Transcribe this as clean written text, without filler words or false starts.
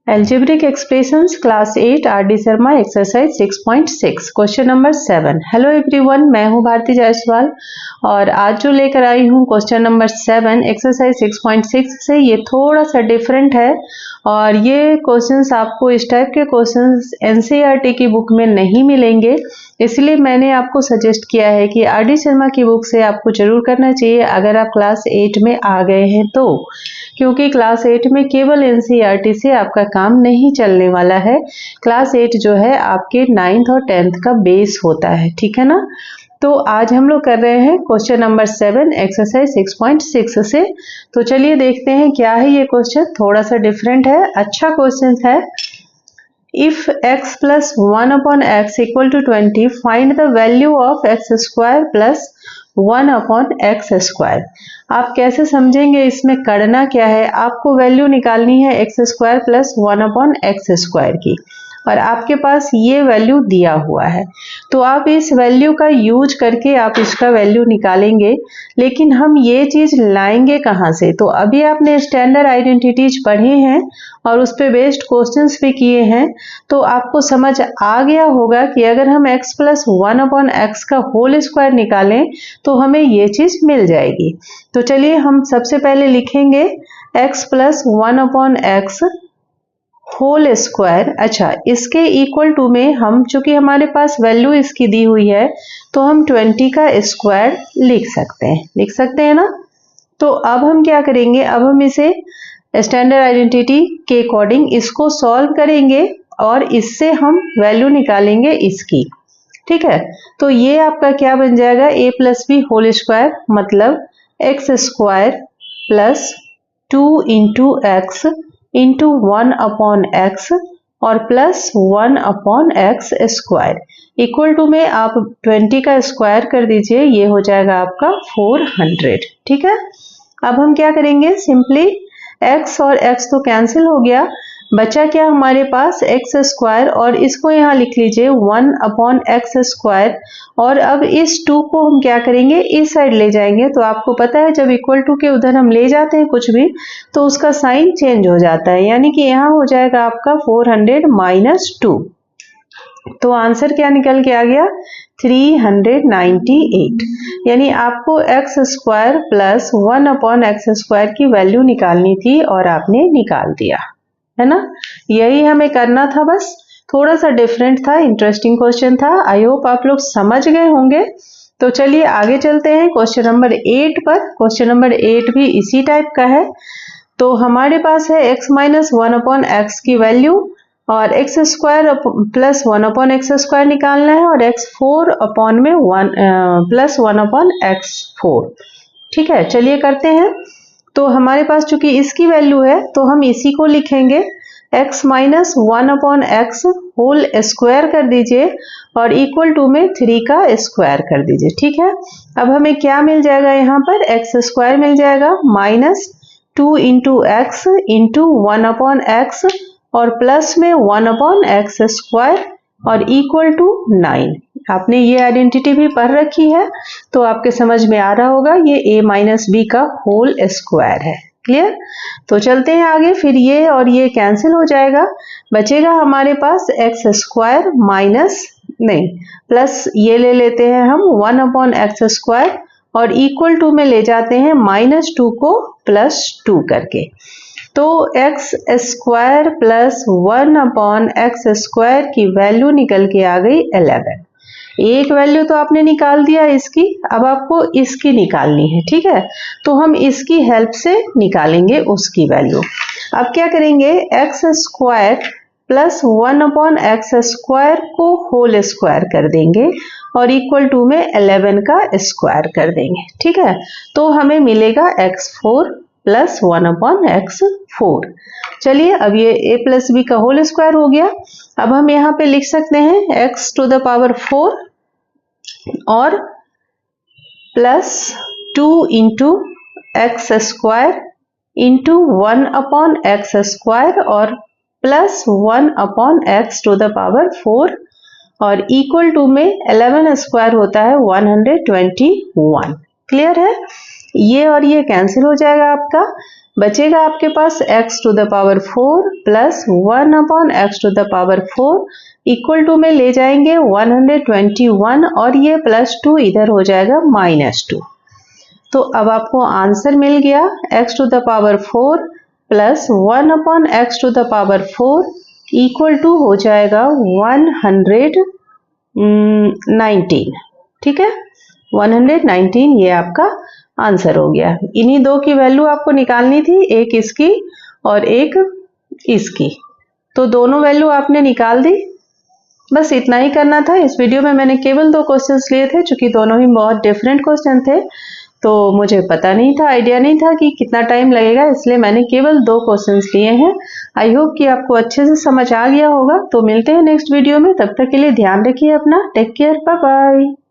Algebraic expressions class 8 R.D. Sharma exercise 6.6 question number 7। Hello everyone, मैं हूं भारती जायसवाल और आज जो लेकर आई हूं क्वेश्चन नंबर 7 एक्सरसाइज 6.6 से ये थोड़ा सा डिफरेंट है और ये क्वेश्चंस आपको इस टाइप के क्वेश्चंस एनसीईआरटी की बुक में नहीं मिलेंगे, इसलिए मैंने आपको सजेस्ट किया है कि R.D. शर्मा की बुक से आपको जरूर करना चाहिए अगर आप क्लास 8 में आ गए हैं तो, क्योंकि क्लास 8 में केवल एनसीईआरटी से आपका काम नहीं चलने वाला है। क्लास 8 जो है आपके 9th और 10th का बेस होता है, ठीक है ना। तो आज हम लोग कर रहे हैं क्वेश्चन नंबर 7 एक्सरसाइज 6.6 से। तो चलिए देखते हैं क्या है ये क्वेश्चन, थोड़ा सा डिफरेंट है, अच्छा क्वेश्चन है। If x plus 1 upon x equal to 20, find the value of x square plus 1 upon x square। आप कैसे समझेंगे, इसमें करना क्या है, आपको वैल्यू निकालनी है x square plus 1 upon x square की और आपके पास ये वैल्यू दिया हुआ है, तो आप इस वैल्यू का यूज करके आप इसका वैल्यू निकालेंगे। लेकिन हम ये चीज लाएंगे कहाँ से, तो अभी आपने स्टैंडर्ड आइडेंटिटीज पढ़े हैं और उस पे बेस्ड क्वेश्चंस भी किए हैं, तो आपको समझ आ गया होगा कि अगर हम x प्लस 1 अपॉन एक्स का होल स्क्वायर निकालें तो हमें ये चीज मिल जाएगी। तो चलिए हम सबसे पहले लिखेंगे x plus 1 upon x whole square. अच्छा, इसके इक्वल टू में हम, चूंकि हमारे पास वैल्यू इसकी दी हुई है, तो हम 20 का स्क्वायर लिख सकते हैं ना। तो अब हम क्या करेंगे, अब हम इसे स्टैंडर्ड आइडेंटिटी के अकॉर्डिंग इसको सॉल्व करेंगे और इससे हम वैल्यू निकालेंगे इसकी, ठीक है। तो ये आपका क्या बन जाएगा, a plus b whole square, मतलब x square plus 2 into x into 1 upon x और plus 1 upon x square equal to में आप 20 का स्क्वायर कर दीजिए, ये हो जाएगा आपका 400, ठीक है। अब हम क्या करेंगे, सिंपली x और x तो कैंसिल हो गया, बचा क्या हमारे पास x स्क्वायर, और इसको यहाँ लिख लीजिए 1 अपॉन एक्स स्क्वायर। और अब इस 2 को हम क्या करेंगे, इस साइड ले जाएंगे। तो आपको पता है जब इक्वल टू के उधर हम ले जाते हैं कुछ भी तो उसका साइन चेंज हो जाता है, यानी कि यहाँ हो जाएगा आपका 400 माइनस 2। तो आंसर क्या निकल के आ गया, 398। यानी आपको x square plus 1 upon x square की वैल्यू निकालनी थी और आपने निकाल दिया, है ना। यही हमें करना था, बस थोड़ा सा डिफरेंट था, इंटरेस्टिंग क्वेश्चन था। आई होप आप लोग समझ गए होंगे। तो चलिए आगे चलते हैं क्वेश्चन नंबर 8 पर। क्वेश्चन नंबर 8 भी इसी टाइप का है। तो हमारे पास है x माइनस 1 अपॉन एक्स की वैल्यू और x square plus 1 upon x square निकालना है और x 4 अपॉन में 1 प्लस 1 अपॉन एक्स 4, ठीक है। चलिए करते हैं। तो हमारे पास चूंकि इसकी वैल्यू है तो हम इसी को लिखेंगे, x minus 1 upon x whole square कर दीजिए और इक्वल टू में 3 का स्क्वायर कर दीजिए, ठीक है। अब हमें क्या मिल जाएगा, यहाँ पर एक्स स्क्वायर मिल जाएगा minus 2 into x into 1 upon x और प्लस में 1 अपॉन एक्स स्क्वायर और इक्वल टू 9। आपने ये आइडेंटिटी भी पढ़ रखी है तो आपके समझ में आ रहा होगा, ये a माइनस बी का होल स्क्वायर है। क्लियर। तो चलते हैं आगे, फिर ये और ये कैंसिल हो जाएगा, बचेगा हमारे पास एक्स स्क्वायर माइनस नहीं प्लस ये ले लेते हैं हम 1 अपॉन एक्स स्क्वायर और इक्वल टू में ले जाते हैं माइनस 2 को प्लस 2 करके। तो x square plus 1 upon x square की वैल्यू निकल के आ गई 11। एक वैल्यू तो आपने निकाल दिया इसकी, अब आपको इसकी निकालनी है, ठीक है। तो हम इसकी हेल्प से निकालेंगे उसकी वैल्यू। अब क्या करेंगे, x square plus 1 upon x square को होल स्क्वायर कर देंगे और इक्वल टू में 11 का स्क्वायर कर देंगे, ठीक है। तो हमें मिलेगा x4 प्लस 1 अपॉन एक्स 4। चलिए अब ये a प्लस बी का होल स्क्वायर हो गया। अब हम यहाँ पे लिख सकते हैं x टू द पावर 4 और plus 2 into x square into 1 upon x square और plus 1 upon x to the power 4 और इक्वल टू में 11 स्क्वायर होता है 121। क्लियर है। ये और ये कैंसिल हो जाएगा आपका, बचेगा आपके पास x to the power 4 plus 1 upon x to the power 4 equal to में ले जाएंगे 121 और ये प्लस 2 इधर हो जाएगा -2। तो अब आपको आंसर मिल गया x to the power 4 plus 1 upon x to the power 4 equal to हो जाएगा 119। ठीक है, 119 ये आपका आंसर हो गया। इन्हीं दो की वैल्यू आपको निकालनी थी, एक इसकी और एक इसकी, तो दोनों वैल्यू आपने निकाल दी। बस इतना ही करना था। इस वीडियो में मैंने केवल 2 क्वेश्चंस लिए थे, चूंकि दोनों ही बहुत डिफरेंट क्वेश्चन थे, तो मुझे पता नहीं था, आइडिया नहीं था कि कितना टाइम लगेगा, इसलिए मैंने केवल 2 क्वेश्चंस लिए हैं। आई होप कि आपको अच्छे से समझ आ गया होगा। तो मिलते हैं नेक्स्ट वीडियो में, तब तक के लिए ध्यान रखिए अपना। Take care, bye bye.